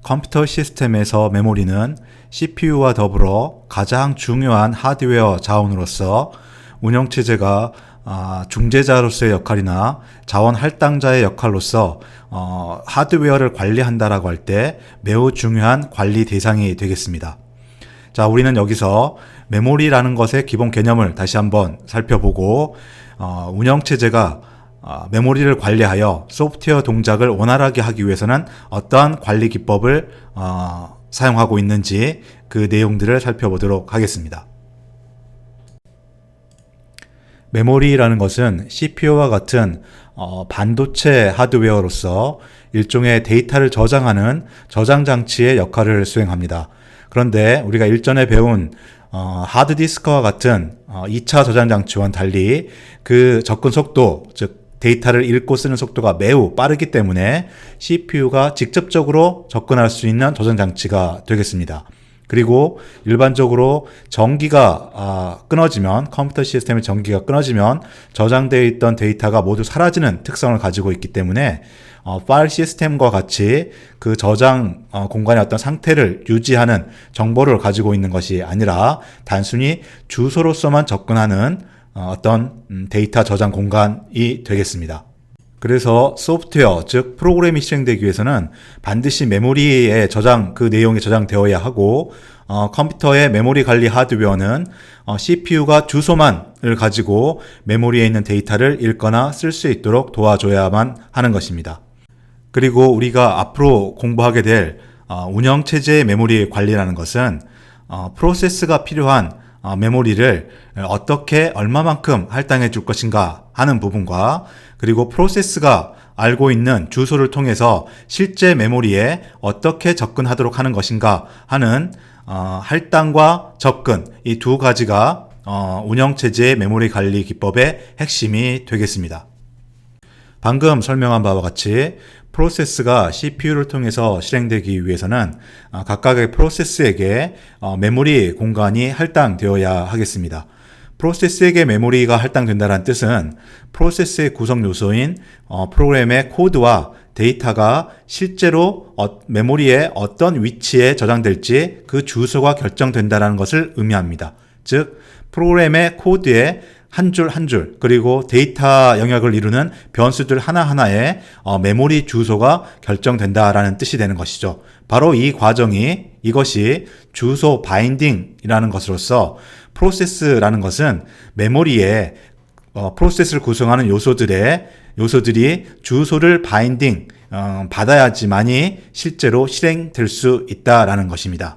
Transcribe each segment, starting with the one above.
컴퓨터 시스템에서 메모리는 CPU와 더불어 가장 중요한 하드웨어 자원으로서 운영체제가 중재자로서의 역할이나 자원 할당자의 역할로서 하드웨어를 관리한다라고 할 때 매우 중요한 관리 대상이 되겠습니다. 자, 우리는 여기서 메모리라는 것의 기본 개념을 다시 한번 살펴보고 운영체제가 메모리를 관리하여 소프트웨어 동작을 원활하게 하기 위해서는 어떠한 관리 기법을 사용하고 있는지 그 내용들을 살펴보도록 하겠습니다. 메모리라는 것은 CPU와 같은 반도체 하드웨어로서 일종의 데이터를 저장하는 저장 장치의 역할을 수행합니다. 그런데 우리가 일전에 배운 하드디스크와 같은 2차 저장 장치와는 달리 그 접근 속도, 즉 데이터를 읽고 쓰는 속도가 매우 빠르기 때문에 CPU가 직접적으로 접근할 수 있는 저장 장치가 되겠습니다. 그리고 일반적으로 전기가 끊어지면, 컴퓨터 시스템의 전기가 끊어지면 저장되어 있던 데이터가 모두 사라지는 특성을 가지고 있기 때문에 파일 시스템과 같이 그 저장 공간의 어떤 상태를 유지하는 정보를 가지고 있는 것이 아니라 단순히 주소로서만 접근하는 어떤 데이터 저장 공간이 되겠습니다. 그래서 소프트웨어, 즉 프로그램이 실행되기 위해서는 반드시 메모리에 그 내용이 저장되어야 하고 컴퓨터의 메모리 관리 하드웨어는 CPU가 주소만을 가지고 메모리에 있는 데이터를 읽거나 쓸 수 있도록 도와줘야만 하는 것입니다. 그리고 우리가 앞으로 공부하게 될 운영체제의 메모리 관리라는 것은 프로세스가 필요한 메모리를 어떻게 얼마만큼 할당해 줄 것인가 하는 부분과 그리고 프로세스가 알고 있는 주소를 통해서 실제 메모리에 어떻게 접근하도록 하는 것인가 하는 할당과 접근, 이 두 가지가 운영체제의 메모리 관리 기법의 핵심이 되겠습니다. 방금 설명한 바와 같이 프로세스가 CPU를 통해서 실행되기 위해서는 각각의 프로세스에게 메모리 공간이 할당되어야 하겠습니다. 프로세스에게 메모리가 할당된다는 뜻은 프로세스의 구성 요소인 프로그램의 코드와 데이터가 실제로 메모리에 어떤 위치에 저장될지 그 주소가 결정된다는 것을 의미합니다. 즉, 프로그램의 코드에 한 줄 한 줄, 그리고 데이터 영역을 이루는 변수들 하나하나에 메모리 주소가 결정된다라는 뜻이 되는 것이죠. 바로 이 과정이, 이것이 주소 바인딩이라는 것으로서 프로세스라는 것은 메모리에 프로세스를 구성하는 요소들이 주소를 바인딩 받아야지만이 실제로 실행될 수 있다라는 것입니다.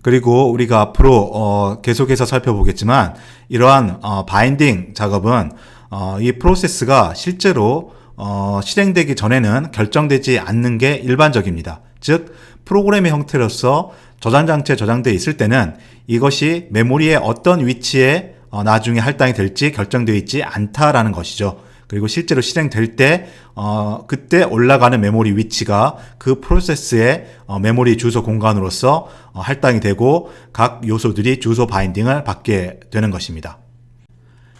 그리고 우리가 앞으로 계속해서 살펴보겠지만 이러한 바인딩 작업은 이 프로세스가 실제로 실행되기 전에는 결정되지 않는 게 일반적입니다. 즉 프로그램의 형태로서 저장 장치에 저장되어 있을 때는 이것이 메모리의 어떤 위치에 나중에 할당이 될지 결정되어 있지 않다라는 것이죠. 그리고 실제로 실행될 때 그때 올라가는 메모리 위치가 그 프로세스의 메모리 주소 공간으로서 할당이 되고 각 요소들이 주소 바인딩을 받게 되는 것입니다.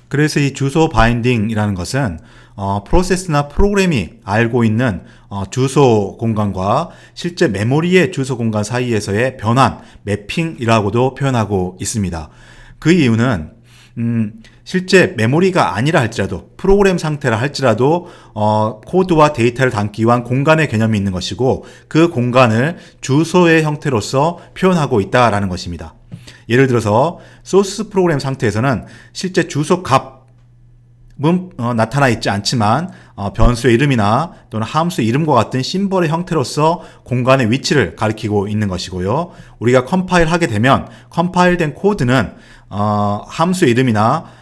그래서 이 주소 바인딩이라는 것은 프로세스나 프로그램이 알고 있는 주소 공간과 실제 메모리의 주소 공간 사이에서의 변환, 매핑이라고도 표현하고 있습니다. 그 이유는 실제 메모리가 아니라 할지라도, 프로그램 상태라 할지라도 코드와 데이터를 담기 위한 공간의 개념이 있는 것이고 그 공간을 주소의 형태로서 표현하고 있다라는 것입니다. 예를 들어서 소스 프로그램 상태에서는 실제 주소 값은 나타나 있지 않지만 변수의 이름이나 또는 함수의 이름과 같은 심벌의 형태로서 공간의 위치를 가리키고 있는 것이고요. 우리가 컴파일하게 되면 컴파일된 코드는 함수의 이름이나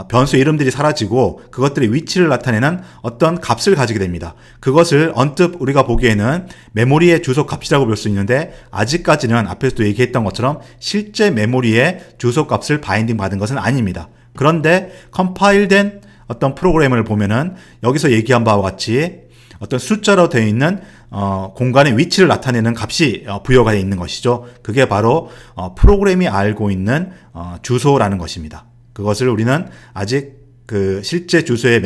변수의 이름들이 사라지고 그것들의 위치를 나타내는 어떤 값을 가지게 됩니다. 그것을 언뜻 우리가 보기에는 메모리의 주소 값이라고 볼 수 있는데 아직까지는 앞에서도 얘기했던 것처럼 실제 메모리의 주소 값을 바인딩 받은 것은 아닙니다. 그런데 컴파일된 어떤 프로그램을 보면은 여기서 얘기한 바와 같이 어떤 숫자로 되어 있는 공간의 위치를 나타내는 값이 부여가 되어 있는 것이죠. 그게 바로 프로그램이 알고 있는 주소라는 것입니다. 그것을 우리는 아직 그 실제 주소에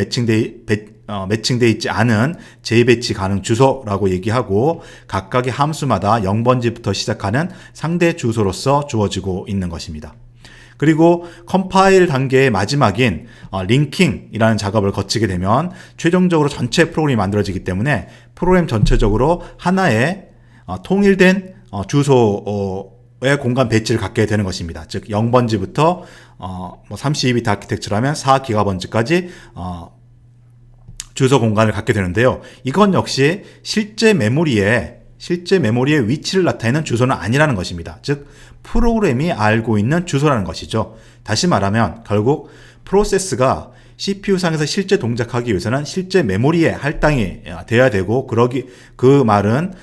매칭되어 있지 않은 재배치 가능 주소라고 얘기하고 각각의 함수마다 0번지부터 시작하는 상대 주소로서 주어지고 있는 것입니다. 그리고 컴파일 단계의 마지막인 링킹이라는 작업을 거치게 되면 최종적으로 전체 프로그램이 만들어지기 때문에 프로그램 전체적으로 하나의 통일된 주소의 공간 배치를 갖게 되는 것입니다. 즉 0번지부터 32비트 아키텍처라면 4기가번지까지 주소 공간을 갖게 되는데요. 이건 역시 실제 메모리의 위치를 나타내는 주소는 아니라는 것입니다. 즉 프로그램이 알고 있는 주소라는 것이죠. 다시 말하면 결국 프로세스가 CPU상에서 실제 동작하기 위해서는 실제 메모리에 할당이 돼야 되고 그 말은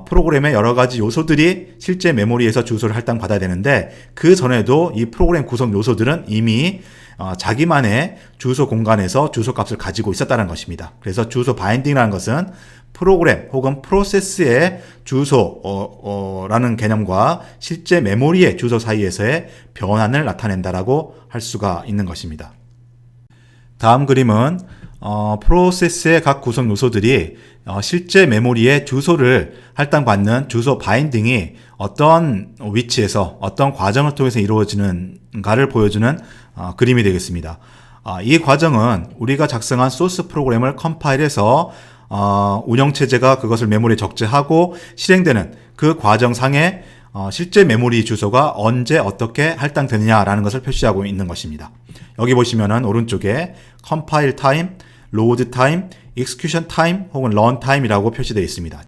프로그램의 여러 가지 요소들이 실제 메모리에서 주소를 할당받아야 되는데 그 전에도 이 프로그램 구성 요소들은 이미 자기만의 주소 공간에서 주소 값을 가지고 있었다는 것입니다. 그래서 주소 바인딩이라는 것은 프로그램 혹은 프로세스의 주소라는 개념과 실제 메모리의 주소 사이에서의 변환을 나타낸다라고 할 수가 있는 것입니다. 다음 그림은 프로세스의 각 구성 요소들이 실제 메모리의 주소를 할당받는 주소 바인딩이 어떤 위치에서 어떤 과정을 통해서 이루어지는가를 보여주는 그림이 되겠습니다. 이 과정은 우리가 작성한 소스 프로그램을 컴파일해서 운영체제가 그것을 메모리에 적재하고 실행되는 그 과정상에 실제 메모리 주소가 언제 어떻게 할당되느냐라는 것을 표시하고 있는 것입니다. 여기 보시면은 오른쪽에 컴파일 타임, 로드 타임, 익스큐션 타임 혹은 런 타임이라고 표시되어 있습니다.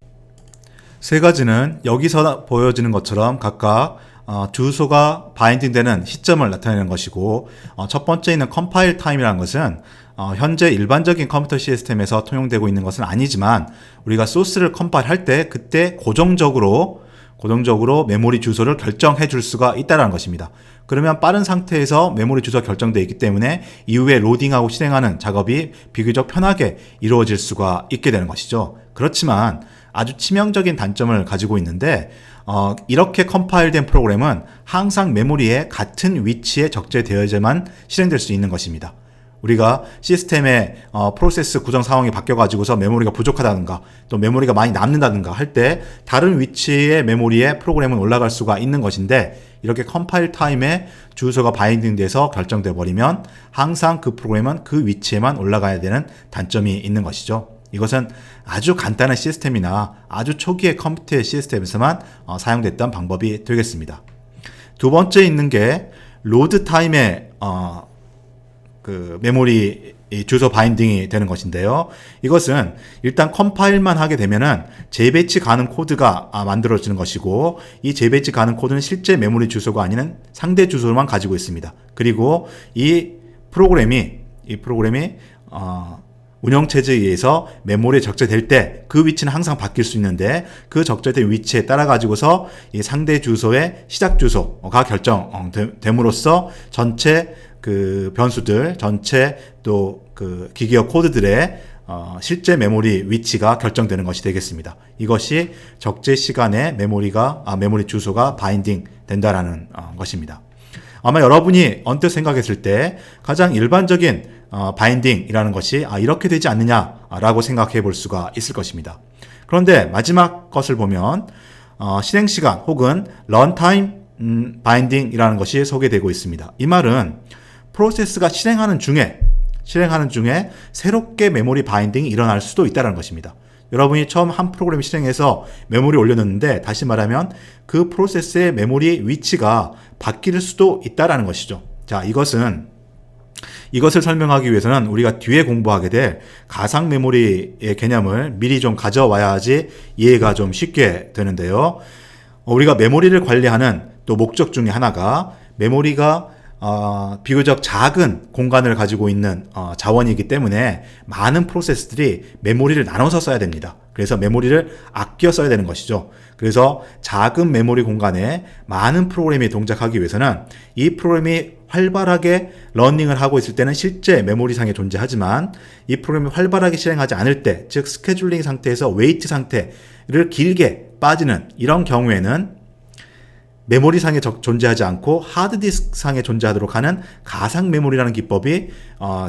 세 가지는 여기서 보여지는 것처럼 각각 주소가 바인딩되는 시점을 나타내는 것이고 첫 번째 있는 컴파일 타임이라는 것은 현재 일반적인 컴퓨터 시스템에서 통용되고 있는 것은 아니지만 우리가 소스를 컴파일할 때 그때 고정적으로 메모리 주소를 결정해 줄 수가 있다는 것입니다. 그러면 빠른 상태에서 메모리 주소가 결정되어 있기 때문에 이후에 로딩하고 실행하는 작업이 비교적 편하게 이루어질 수가 있게 되는 것이죠. 그렇지만 아주 치명적인 단점을 가지고 있는데 이렇게 컴파일된 프로그램은 항상 메모리에 같은 위치에 적재되어야만 실행될 수 있는 것입니다. 우리가 시스템의 프로세스 구성 상황이 바뀌어가지고서 메모리가 부족하다든가 또 메모리가 많이 남는다든가 할 때 다른 위치의 메모리에 프로그램은 올라갈 수가 있는 것인데 이렇게 컴파일 타임에 주소가 바인딩 돼서 결정돼 버리면 항상 그 프로그램은 그 위치에만 올라가야 되는 단점이 있는 것이죠. 이것은 아주 간단한 시스템이나 아주 초기의 컴퓨터 시스템에서만 사용됐던 방법이 되겠습니다. 두 번째 있는 게 로드 타임의 그 메모리 주소 바인딩이 되는 것인데요. 이것은 일단 컴파일만 하게 되면은 재배치 가능 코드가 만들어지는 것이고 이 재배치 가능 코드는 실제 메모리 주소가 아닌 상대 주소만 가지고 있습니다. 그리고 이 프로그램이 운영체제에 의해서 메모리에 적재될 때 그 위치는 항상 바뀔 수 있는데 그 적재된 위치에 따라 가지고서 이 상대 주소의 시작 주소가 결정됨으로써 전체 그 변수들, 전체 또 그 기기어 코드들의 실제 메모리 위치가 결정되는 것이 되겠습니다. 이것이 적재 시간에 메모리 주소가 바인딩 된다라는 것입니다. 아마 여러분이 언뜻 생각했을 때 가장 일반적인 바인딩이라는 것이 이렇게 되지 않느냐라고 생각해 볼 수가 있을 것입니다. 그런데 마지막 것을 보면 실행 시간 혹은 런타임 바인딩이라는 것이 소개되고 있습니다. 이 말은 프로세스가 실행하는 중에 새롭게 메모리 바인딩이 일어날 수도 있다는 것입니다. 여러분이 처음 한 프로그램 실행해서 메모리 올려놓는데 다시 말하면 그 프로세스의 메모리 위치가 바뀔 수도 있다는 것이죠. 자, 이것을 설명하기 위해서는 우리가 뒤에 공부하게 될 가상 메모리의 개념을 미리 좀 가져와야지 이해가 좀 쉽게 되는데요. 우리가 메모리를 관리하는 또 목적 중에 하나가 메모리가 비교적 작은 공간을 가지고 있는 자원이기 때문에 많은 프로세스들이 메모리를 나눠서 써야 됩니다. 그래서 메모리를 아껴 써야 되는 것이죠. 그래서 작은 메모리 공간에 많은 프로그램이 동작하기 위해서는 이 프로그램이 활발하게 러닝을 하고 있을 때는 실제 메모리상에 존재하지만 이 프로그램이 활발하게 실행하지 않을 때, 즉 스케줄링 상태에서 웨이트 상태를 길게 빠지는 이런 경우에는 메모리상에 존재하지 않고 하드디스크상에 존재하도록 하는 가상 메모리라는 기법이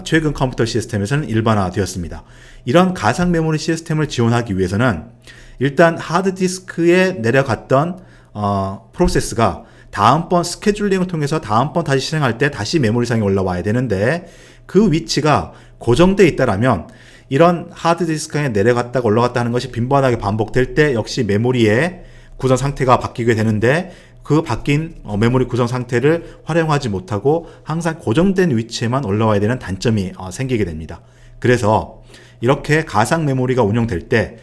최근 컴퓨터 시스템에서는 일반화되었습니다. 이런 가상 메모리 시스템을 지원하기 위해서는 일단 하드디스크에 내려갔던 프로세스가 다음번 스케줄링을 통해서 다음번 다시 실행할 때 다시 메모리상에 올라와야 되는데, 그 위치가 고정되어 있다라면 이런 하드디스크에 내려갔다가 올라갔다 하는 것이 빈번하게 반복될 때 역시 메모리의 구성 상태가 바뀌게 되는데, 그 바뀐 메모리 구성 상태를 활용하지 못하고 항상 고정된 위치에만 올라와야 되는 단점이 생기게 됩니다. 그래서 이렇게 가상 메모리가 운영될 때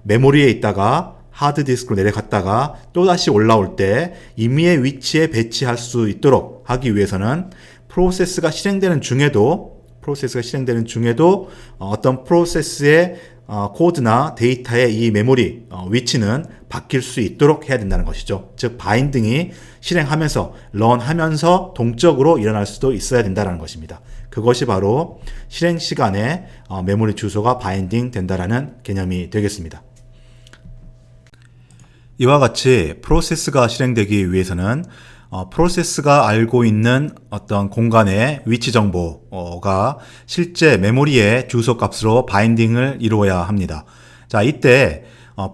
메모리에 있다가 하드디스크로 내려갔다가 또다시 올라올 때 임의의 위치에 배치할 수 있도록 하기 위해서는 프로세스가 실행되는 중에도 어떤 프로세스의 코드나 데이터의 이 메모리 위치는 바뀔 수 있도록 해야 된다는 것이죠. 즉 바인딩이 실행하면서 런하면서 동적으로 일어날 수도 있어야 된다는 것입니다. 그것이 바로 실행 시간에 메모리 주소가 바인딩 된다라는 개념이 되겠습니다. 이와 같이 프로세스가 실행되기 위해서는 프로세스가 알고 있는 어떤 공간의 위치 정보가 실제 메모리의 주소 값으로 바인딩을 이루어야 합니다. 자, 이때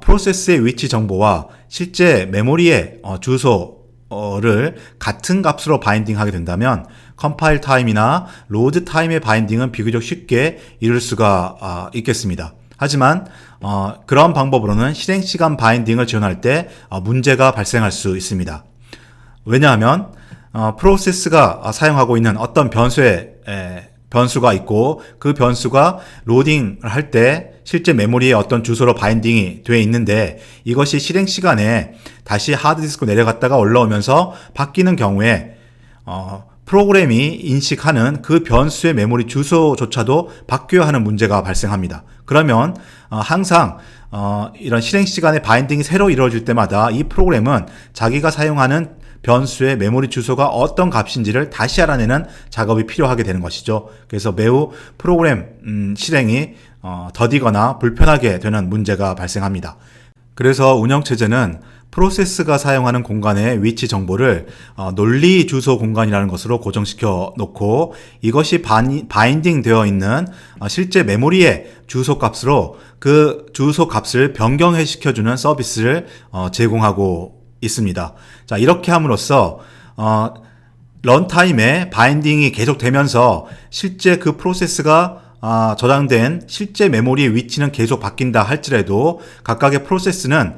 프로세스의 위치 정보와 실제 메모리의 주소를 같은 값으로 바인딩하게 된다면 컴파일 타임이나 로드 타임의 바인딩은 비교적 쉽게 이룰 수가 있겠습니다. 하지만 그런 방법으로는 실행시간 바인딩을 지원할 때 문제가 발생할 수 있습니다. 왜냐하면 프로세스가 사용하고 있는 어떤 변수가 있고, 그 변수가 로딩을 할 때 실제 메모리에 어떤 주소로 바인딩이 되어 있는데, 이것이 실행 시간에 다시 하드디스크로 내려갔다가 올라오면서 바뀌는 경우에 프로그램이 인식하는 그 변수의 메모리 주소조차도 바뀌어야 하는 문제가 발생합니다. 그러면 항상 이런 실행 시간에 바인딩이 새로 이루어질 때마다 이 프로그램은 자기가 사용하는 변수의 메모리 주소가 어떤 값인지를 다시 알아내는 작업이 필요하게 되는 것이죠. 그래서 매우 프로그램 실행이 더디거나 불편하게 되는 문제가 발생합니다. 그래서 운영체제는 프로세스가 사용하는 공간의 위치 정보를 논리 주소 공간이라는 것으로 고정시켜 놓고, 이것이 바인딩 되어 있는 실제 메모리의 주소 값으로 그 주소 값을 변경해 시켜주는 서비스를 제공하고 있습니다. 자, 이렇게 함으로써 런타임에 바인딩이 계속되면서 실제 그 프로세스가 저장된 실제 메모리의 위치는 계속 바뀐다 할지라도 각각의 프로세스는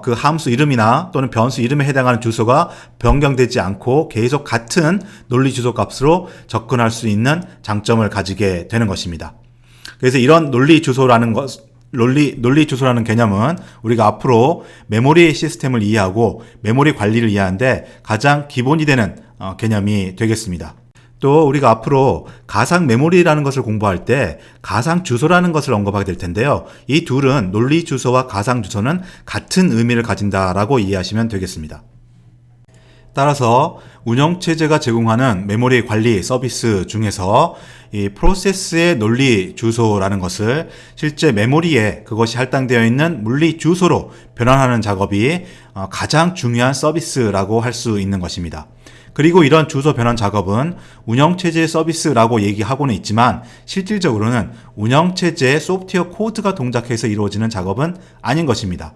그 함수 이름이나 또는 변수 이름에 해당하는 주소가 변경되지 않고 계속 같은 논리 주소 값으로 접근할 수 있는 장점을 가지게 되는 것입니다. 그래서 이런 논리 주소라는 개념은 우리가 앞으로 메모리 시스템을 이해하고 메모리 관리를 이해하는데 가장 기본이 되는 개념이 되겠습니다. 또 우리가 앞으로 가상 메모리라는 것을 공부할 때 가상 주소라는 것을 언급하게 될 텐데요. 이 둘은 논리 주소와 가상 주소는 같은 의미를 가진다라고 이해하시면 되겠습니다. 따라서 운영체제가 제공하는 메모리 관리 서비스 중에서 이 프로세스의 논리 주소라는 것을 실제 메모리에 그것이 할당되어 있는 물리 주소로 변환하는 작업이 가장 중요한 서비스라고 할 수 있는 것입니다. 그리고 이런 주소 변환 작업은 운영체제 서비스라고 얘기하고는 있지만 실질적으로는 운영체제의 소프트웨어 코드가 동작해서 이루어지는 작업은 아닌 것입니다.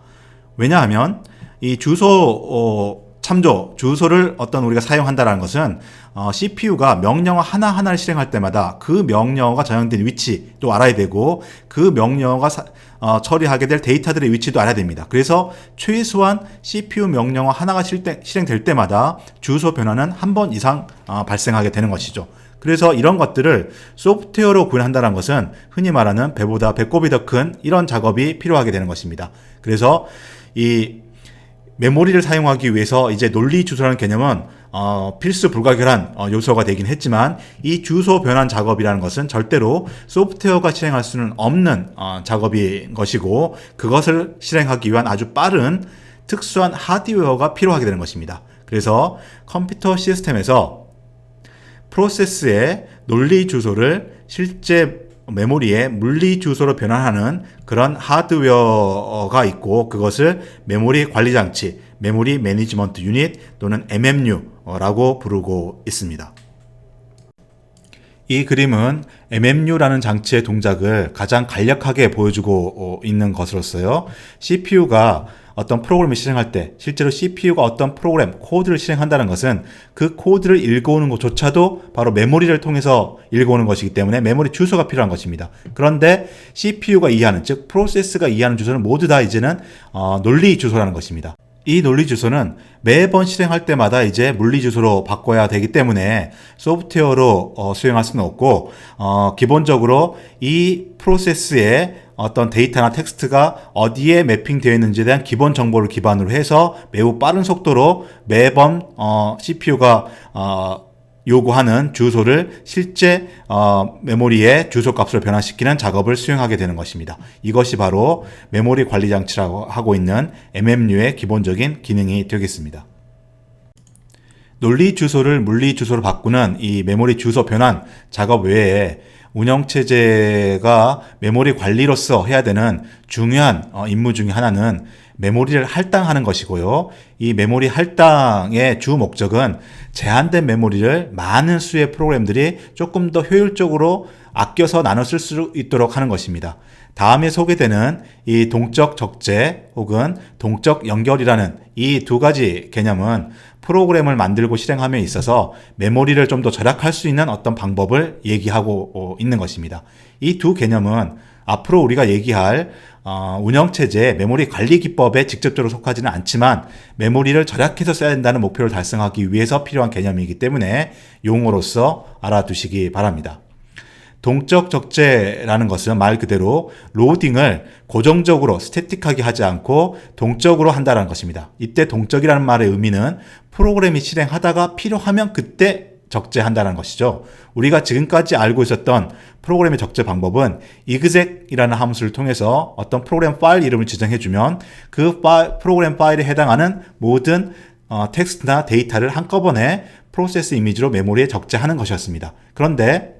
왜냐하면 이 주소를 우리가 사용한다는 것은 CPU가 명령어 하나하나를 실행할 때마다 그 명령어가 저장된 위치도 알아야 되고, 그 명령어가 처리하게 될 데이터들의 위치도 알아야 됩니다. 그래서 최소한 CPU 명령어 하나가 실행될 때마다 주소 변화는 한 번 이상 발생하게 되는 것이죠. 그래서 이런 것들을 소프트웨어로 구현한다는 것은 흔히 말하는 배보다 배꼽이 더 큰 이런 작업이 필요하게 되는 것입니다. 그래서 이 메모리를 사용하기 위해서 이제 논리 주소라는 개념은 필수 불가결한 요소가 되긴 했지만, 이 주소 변환 작업이라는 것은 절대로 소프트웨어가 실행할 수는 없는 작업인 것이고, 그것을 실행하기 위한 아주 빠른 특수한 하드웨어가 필요하게 되는 것입니다. 그래서 컴퓨터 시스템에서 프로세스의 논리 주소를 실제 메모리의 물리 주소로 변환하는 그런 하드웨어가 있고, 그것을 메모리 관리 장치, 메모리 매니지먼트 유닛 또는 MMU라고 부르고 있습니다. 이 그림은 MMU라는 장치의 동작을 가장 간략하게 보여주고 있는 것으로서요. CPU가 어떤 프로그램을 실행할 때, 실제로 CPU가 어떤 프로그램, 코드를 실행한다는 것은 그 코드를 읽어오는 것조차도 바로 메모리를 통해서 읽어오는 것이기 때문에 메모리 주소가 필요한 것입니다. 그런데 CPU가 이해하는, 즉 프로세스가 이해하는 주소는 모두 다 이제는 논리 주소라는 것입니다. 이 논리 주소는 매번 실행할 때마다 이제 물리 주소로 바꿔야 되기 때문에 소프트웨어로 수행할 수는 없고, 기본적으로 이 프로세스의 어떤 데이터나 텍스트가 어디에 매핑되어 있는지에 대한 기본 정보를 기반으로 해서 매우 빠른 속도로 매번 CPU가 요구하는 주소를 실제 메모리의 주소 값으로 변환시키는 작업을 수행하게 되는 것입니다. 이것이 바로 메모리 관리 장치라고 하고 있는 MMU의 기본적인 기능이 되겠습니다. 논리 주소를 물리 주소로 바꾸는 이 메모리 주소 변환 작업 외에 운영체제가 메모리 관리로서 해야 되는 중요한 임무 중에 하나는 메모리를 할당하는 것이고요. 이 메모리 할당의 주 목적은 제한된 메모리를 많은 수의 프로그램들이 조금 더 효율적으로 아껴서 나눠 쓸 수 있도록 하는 것입니다. 다음에 소개되는 이 동적 적재 혹은 동적 연결이라는 이 두 가지 개념은 프로그램을 만들고 실행함에 있어서 메모리를 좀 더 절약할 수 있는 어떤 방법을 얘기하고 있는 것입니다. 이 두 개념은 앞으로 우리가 얘기할 운영체제의 메모리 관리 기법에 직접적으로 속하지는 않지만 메모리를 절약해서 써야 된다는 목표를 달성하기 위해서 필요한 개념이기 때문에 용어로서 알아두시기 바랍니다. 동적 적재라는 것은 말 그대로 로딩을 고정적으로 스태틱하게 하지 않고 동적으로 한다는 것입니다. 이때 동적이라는 말의 의미는 프로그램이 실행하다가 필요하면 그때 적재한다는 것이죠. 우리가 지금까지 알고 있었던 프로그램의 적재 방법은 exec이라는 함수를 통해서 어떤 프로그램 파일 이름을 지정해주면 그 프로그램 파일에 해당하는 모든 텍스트나 데이터를 한꺼번에 프로세스 이미지로 메모리에 적재하는 것이었습니다. 그런데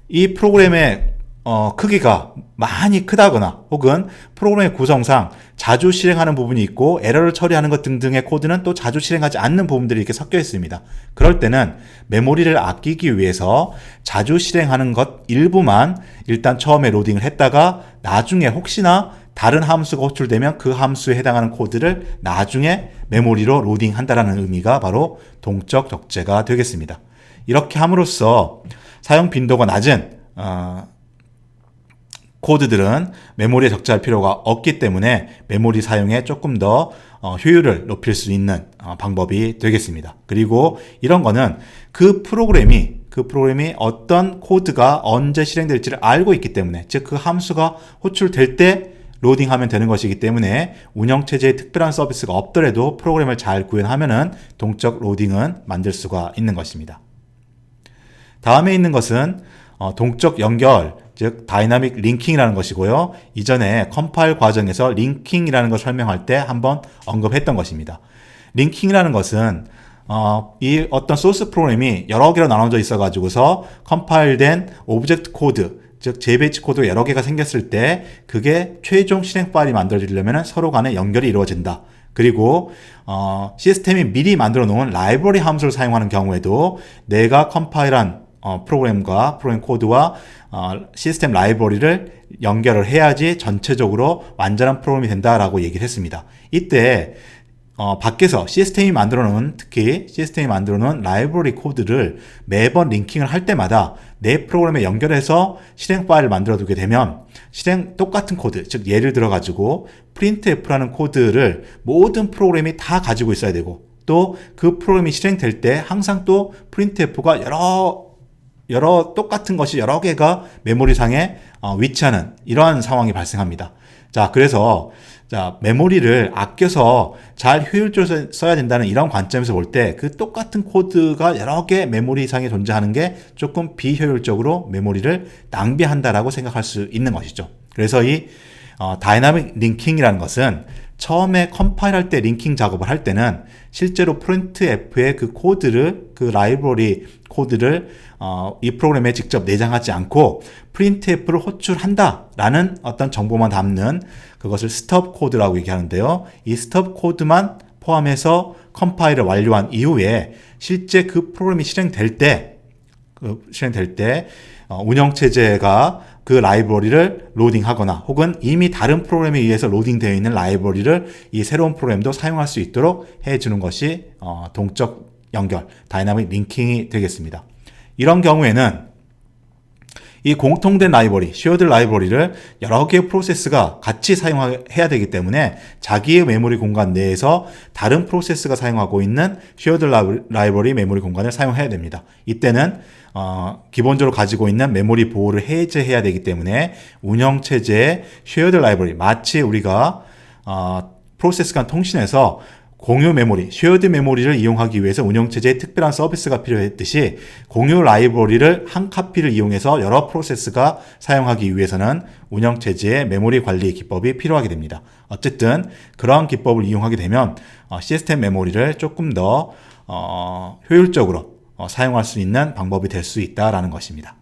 이 프로그램의 크기가 많이 크다거나 혹은 프로그램의 구성상 자주 실행하는 부분이 있고 에러를 처리하는 것 등등의 코드는 또 자주 실행하지 않는 부분들이 이렇게 섞여 있습니다. 그럴 때는 메모리를 아끼기 위해서 자주 실행하는 것 일부만 일단 처음에 로딩을 했다가 나중에 혹시나 다른 함수가 호출되면 그 함수에 해당하는 코드를 나중에 메모리로 로딩한다는 의미가 바로 동적 적재가 되겠습니다. 이렇게 함으로써 사용 빈도가 낮은 코드들은 메모리에 적재할 필요가 없기 때문에 메모리 사용에 조금 더 효율을 높일 수 있는 방법이 되겠습니다. 그리고 이런 거는 그 프로그램이 어떤 코드가 언제 실행될지를 알고 있기 때문에, 즉 그 함수가 호출될 때 로딩하면 되는 것이기 때문에 운영체제에 특별한 서비스가 없더라도 프로그램을 잘 구현하면은 동적 로딩은 만들 수가 있는 것입니다. 다음에 있는 것은 동적 연결, 즉 다이나믹 링킹이라는 것이고요. 이전에 컴파일 과정에서 링킹이라는 걸 설명할 때 한번 언급했던 것입니다. 링킹이라는 것은 이 어떤 소스 프로그램이 여러 개로 나눠져 있어 가지고서 컴파일된 오브젝트 코드, 즉 JBeans 코드 여러 개가 생겼을 때 그게 최종 실행 파일이 만들어지려면 서로 간에 연결이 이루어진다. 그리고 시스템이 미리 만들어 놓은 라이브러리 함수를 사용하는 경우에도 내가 컴파일한 프로그램과 프로그램 코드와 시스템 라이브러리를 연결을 해야지 전체적으로 완전한 프로그램이 된다라고 얘기를 했습니다. 이때 밖에서 특히 시스템이 만들어 놓은 라이브러리 코드를 매번 링킹을 할 때마다 내 프로그램에 연결해서 실행 파일을 만들어 두게 되면 똑같은 코드, 즉 예를 들어 가지고 printf라는 코드를 모든 프로그램이 다 가지고 있어야 되고, 또 그 프로그램이 실행될 때 항상 또 printf가 여러 똑같은 것이 여러 개가 메모리상에 위치하는 이러한 상황이 발생합니다. 자, 그래서 메모리를 아껴서 잘 효율적으로 써야 된다는 이런 관점에서 볼 때 그 똑같은 코드가 여러 개 메모리상에 존재하는 게 조금 비효율적으로 메모리를 낭비한다라고 생각할 수 있는 것이죠. 그래서 이 다이나믹 링킹이라는 것은 처음에 컴파일할 때 링킹 작업을 할 때는 실제로 printf의 그 코드를, 그 라이브러리 코드를 이 프로그램에 직접 내장하지 않고 printf를 호출한다라는 어떤 정보만 담는 그것을 스톱 코드라고 얘기하는데요. 이 스톱 코드만 포함해서 컴파일을 완료한 이후에 실제 그 프로그램이 실행될 때 운영체제가 그 라이브러리를 로딩하거나 혹은 이미 다른 프로그램에 의해서 로딩되어 있는 라이브러리를 이 새로운 프로그램도 사용할 수 있도록 해주는 것이 동적 연결, 다이나믹 링킹이 되겠습니다. 이런 경우에는 이 공통된 라이브러리, 쉐어드 라이브러리를 여러 개의 프로세스가 같이 사용해야 되기 때문에 자기의 메모리 공간 내에서 다른 프로세스가 사용하고 있는 쉐어드 라이브러리 메모리 공간을 사용해야 됩니다. 이때는 기본적으로 가지고 있는 메모리 보호를 해제해야 되기 때문에 운영체제의 쉐어드 라이브러리, 마치 우리가 프로세스 간 통신에서 공유 메모리, 쉐어드 메모리를 이용하기 위해서 운영체제에 특별한 서비스가 필요했듯이 공유 라이브러리를 한 카피를 이용해서 여러 프로세스가 사용하기 위해서는 운영체제의 메모리 관리 기법이 필요하게 됩니다. 어쨌든 그러한 기법을 이용하게 되면 시스템 메모리를 조금 더 효율적으로 사용할 수 있는 방법이 될 수 있다는 것입니다.